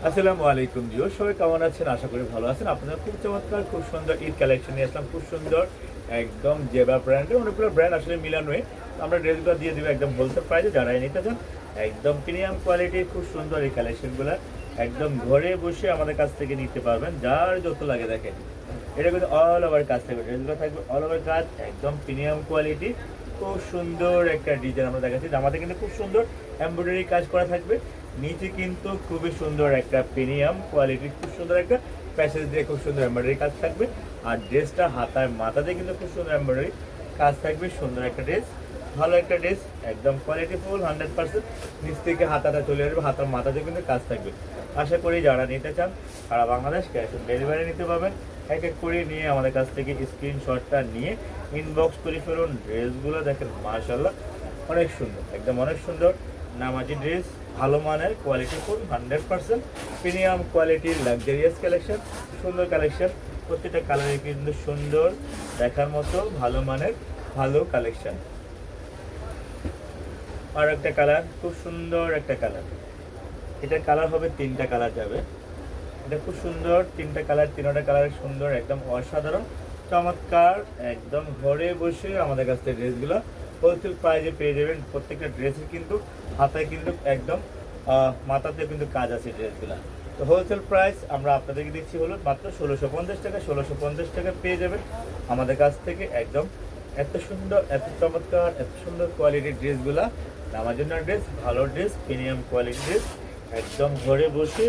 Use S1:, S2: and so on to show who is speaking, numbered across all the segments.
S1: আসসালামু আলাইকুম জিও, সবাই কেমন আছেন? আশা করি ভালো আছেন। আপনারা খুব চমৎকার, খুব সুন্দর ঈদ কালেকশন নিয়ে আসলাম। খুব সুন্দর একদম জেবা ব্র্যান্ডের অনেকগুলো ব্র্যান্ড আসলে মিলানো হয়ে আমরা ড্রেসগুলো দিয়ে দিব একদম হোলসেল প্রাইসে। যারা নিতে চান একদম প্রিমিয়াম কোয়ালিটির খুব সুন্দর এই কালেকশনগুলো একদম ঘরে বসে আমাদের কাছ থেকে নিতে পারবেন। যার যত লাগে দেখেন, এটা কিন্তু অল ওভার কাজ থাকবে, ড্রেসগুলো থাকবে অল ওভার কাজ, একদম প্রিমিয়াম কোয়ালিটি। খুব সুন্দর একটা ডিজাইন আমরা দেখাচ্ছি, জামাতে কিন্তু খুব সুন্দর এমব্রয়ডারি কাজ করা থাকবে। নিচে কিন্তু খুবই সুন্দর একটা প্রিমিয়াম কোয়ালিটির খুব সুন্দর একটা প্যাসেজ দিয়ে খুব সুন্দর এমব্রয়ডারি কাজ থাকবে। আর ড্রেসটা হাতায় মাথাতে কিন্তু খুব সুন্দর এমব্রয়ডারি কাজ থাকবে। সুন্দর একটা ড্রেস, ভালো একটা ড্রেস, একদম কোয়ালিটি ফুল 100%। নিচ থেকে হাতাটা চলে আসবে, হাতার মাথাতে কিন্তু কাজ থাকবে। আশা করি যারা নিতে চান সারা বাংলাদেশ ক্যাশ অন ডেলিভারি নিতে পারবেন। এক এক করে নিয়ে আমাদের কাছ থেকে স্ক্রিনশটটা নিয়ে ইনবক্স করে ফেলুন। ড্রেসগুলো দেখেন মাশাআল্লাহ অনেক সুন্দর, একদম অনেক সুন্দর নামাজি ড্রেস, ভালো মানের কোয়ালিটি ফুল 100% প্রিমিয়াম কোয়ালিটির লাক্সারিয়াস কালেকশন, সুন্দর কালেকশন। প্রত্যেকটা কালারে কিন্তু সুন্দর দেখার মতো ভালো মানের ভালো কালেকশন। আর একটা কালার, খুব সুন্দর একটা কালার, এটার কালার হবে তিনটা কালার যাবে। এটা খুব সুন্দর তিনটা কালার, তিনটা কালার সুন্দর, একদম অসাধারণ চমৎকার। একদম ঘরে বসে আমাদের কাছ থেকে ড্রেসগুলো হোলসেল প্রাইজে পেয়ে যাবেন। প্রত্যেকটা ড্রেসের কিন্তু হাতায় কিন্তু একদম মাথাতে কিন্তু কাজ আছে ড্রেসগুলো। তো হোলসেল প্রাইস আমরা আপনাদেরকে দিচ্ছি হলো মাত্র 1650 টাকা। 1650 টাকা পেয়ে যাবেন আমাদের কাছ থেকে একদম এত সুন্দর, এত চমৎকার, এত সুন্দর কোয়ালিটির ড্রেসগুলা। আমার জন্য ড্রেস, ভালো ড্রেস, প্রিমিয়াম কোয়ালিটির ড্রেস, একদম ঘরে বসে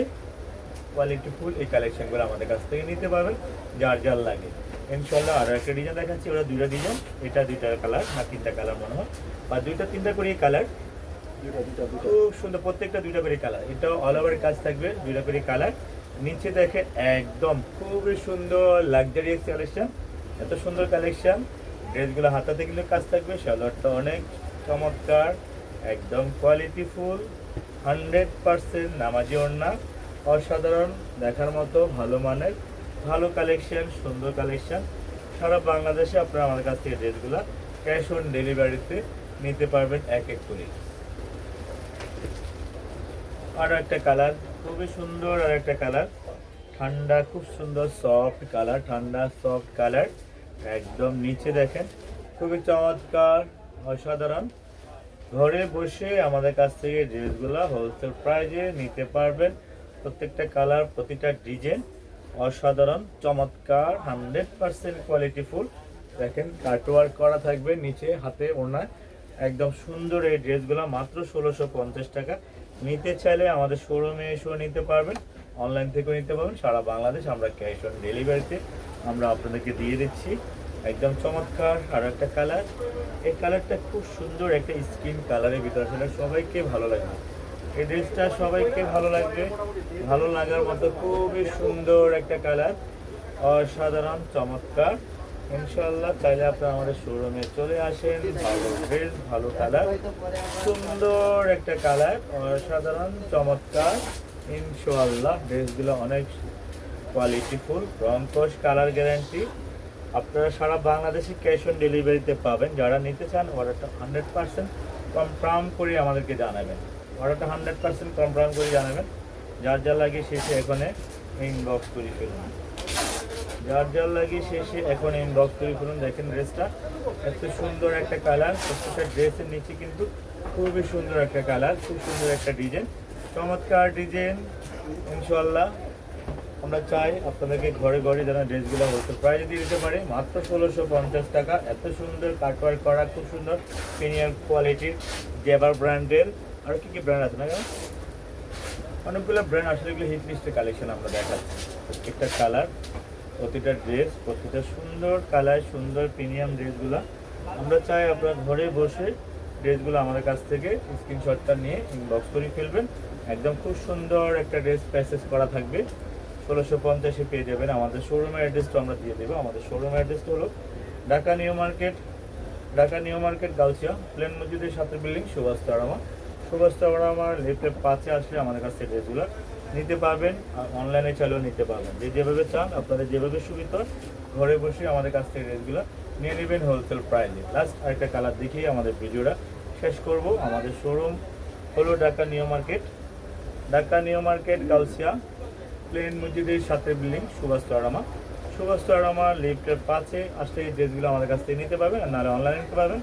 S1: কোয়ালিটি ফুল এই কালেকশনগুলো আমাদের কাছ থেকে নিতে পারবেন যার যার লাগে। ইনশাল্লাহ আরও একটা ডিজাইন দেখাচ্ছি, ওরা দুইটা ডিজাইন, এটা দুইটা কালার না তিনটা কালার মনে হয়, বা দুইটা তিনটা করে কালার, খুব সুন্দর প্রত্যেকটা দুইটা করে কালার। এটাও অল ওভার কাজ থাকবে, দুইটা করে কালার। নিচে দেখে একদম খুবই সুন্দর লাক্সারিয়াস কালেকশন, এত সুন্দর কালেকশন। ড্রেসগুলো হাতাতে কিন্তু কাজ থাকবে, সালোয়ারটা অনেক চমৎকার, একদম কোয়ালিটি ফুল 100% নামাজি ওড়না, অসাধারণ দেখার মতো ভালো মানের ভালো কালেকশন, সুন্দর কালেকশন। সারা বাংলাদেশে আপনারা আমাদের কাছ থেকে ড্রেসগুলো ক্যাশ অন ডেলিভারিতে নিতে পারবেন এক এক করে। আরও একটা কালার, খুবই সুন্দর আর একটা কালার, ঠান্ডা খুব সুন্দর সফট কালার, ঠান্ডা সফট কালার, একদম নিচে দেখেন খুবই চমৎকার অসাধারণ। ঘরে বসে আমাদের কাছ থেকে ড্রেসগুলো হোলসেল প্রাইজে নিতে পারবেন। প্রত্যেকটা কালার, প্রতিটা ডিজাইন অসাধারণ চমৎকার, 100% কোয়ালিটি ফুল। দেখেন কাটওয়ার্ক করা থাকবে নিচে হাতে ওড়নায়, একদম সুন্দর এই ড্রেসগুলো মাত্র 1650 টাকা। নিতে চাইলে আমাদের শোরুমে এসেও নিতে পারবেন, অনলাইন থেকেও নিতে পারবেন। সারা বাংলাদেশ আমরা ক্যাশ অন ডেলিভারিতে আমরা আপনাদেরকে দিয়ে দিচ্ছি। একদম চমৎকার আর একটা কালার, এই কালারটা খুব সুন্দর একটা স্কিন কালারের ভিতরে, আসলে সবাইকে ভালো লাগবে এই ড্রেসটা, সবাইকে ভালো লাগবে, ভালো লাগার মতো খুবই সুন্দর একটা কালার, অসাধারণ চমৎকার। ইনশাল্লাহ চাইলে আপনারা আমাদের শোরুমে চলে আসেন। ভালো ড্রেস, ভালো কালার, সুন্দর একটা কালার, অসাধারণ চমৎকার। ইনশাল্লাহ ড্রেসগুলো অনেক কোয়ালিটিফুল, রং কস কালার গ্যারান্টি। আপনারা সারা বাংলাদেশে ক্যাশ অন ডেলিভারিতে পাবেন। যারা নিতে চান অর্ডারটা 100% কনফার্ম করে আমাদেরকে জানাবেন, অর্ডারটা 100% কনফার্ম করে জানাবেন। যার যা লাগে শেষে এখানে ইনবক্স করে ফেলুন, যার যার লাগে শেষে এখন ইনবক্স করে ফেলুন। দেখেন ড্রেসটা এত সুন্দর একটা কালার, প্রত্যেকটা ড্রেসের নিচে কিন্তু খুবই সুন্দর একটা কালার, খুব সুন্দর একটা ডিজাইন, চমৎকার ডিজাইন। ইনশাল্লাহ আমরা চাই আপনাদেরকে ঘরে ঘরে যেন ড্রেসগুলো হোলসেল প্রাইসে দিয়ে দিতে পারে মাত্র 1650 টাকা। এত সুন্দর কাটওয়ার্ক করা, খুব সুন্দর প্রিমিয়াম কোয়ালিটির জেবার ব্র্যান্ডের। আর কি কি ব্র্যান্ড আছে না, অনেকগুলো ব্র্যান্ড আসলে এগুলো হিট লিস্টের কালেকশন আমরা দেখাচ্ছি। প্রত্যেকটা কালার, প্রতিটা ড্রেস, প্রতিটা সুন্দর কালার, সুন্দর প্রিমিয়াম ড্রেসগুলো আমরা চাই আপনারা ঘরে বসে ড্রেসগুলো আমাদের কাছ থেকে স্ক্রিনশটটা নিয়ে ইনবক্স করে ফেলবেন। একদম খুব সুন্দর একটা ড্রেস প্যাসেজ করা থাকবে, 1650-এ পেয়ে যাবেন। আমাদের শোরুমের অ্যাড্রেসটা আমরা দিয়ে দেবো। আমাদের শোরুমের অ্যাড্রেসটা হলো Dhaka new market, Dhaka new market Gausia প্লেন মসজিদের সাথে বিল্ডিং, সুভাষ তারামা। সুভাষ তারামার লেফটের 5-এ আসলে আমাদের কাছ থেকে ড্রেসগুলো নিতে পারবেন, আর অনলাইনে চাইলেও নিতে পারবেন। যেভাবে চান, আপনাদের যেভাবে সুবিধা, ঘরে বসে আমাদের কাছ থেকে ড্রেসগুলো নিয়ে নেবেন হোলসেল প্রাইসে। লাস্ট আরেকটা কালার দেখিয়ে আমাদের ভিডিওটা শেষ করব। আমাদের শোরুম হলো Dhaka new market, Dhaka new market Gausia প্লেন মসজিদের সাথে বিল্ডিং সুভাষ চৌরামা। সুভাষ চৌরামা লিফটের 5-এ আসলে এই ড্রেসগুলো আমাদের কাছ থেকে নিতে পারবেন, আর নাহলে অনলাইনে নিতে পারবেন।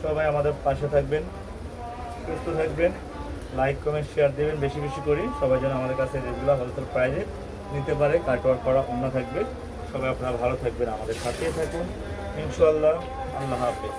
S1: সবাই আমাদের পাশে থাকবেন, সুস্থ থাকবেন, লাইক কমেন্ট শেয়ার দেবেন বেশি বেশি করি। সবাই যেন আমাদের কাছে ড্রেসগুলো হোলসেল প্রাইসে নিতে পারে, কাটওয়ার্ক করা অন্য থাকবে। সবাই আপনারা ভালো থাকবেন, আমাদের সাথেই থাকুন ইনশাআল্লাহ। আল্লাহ হাফেজ।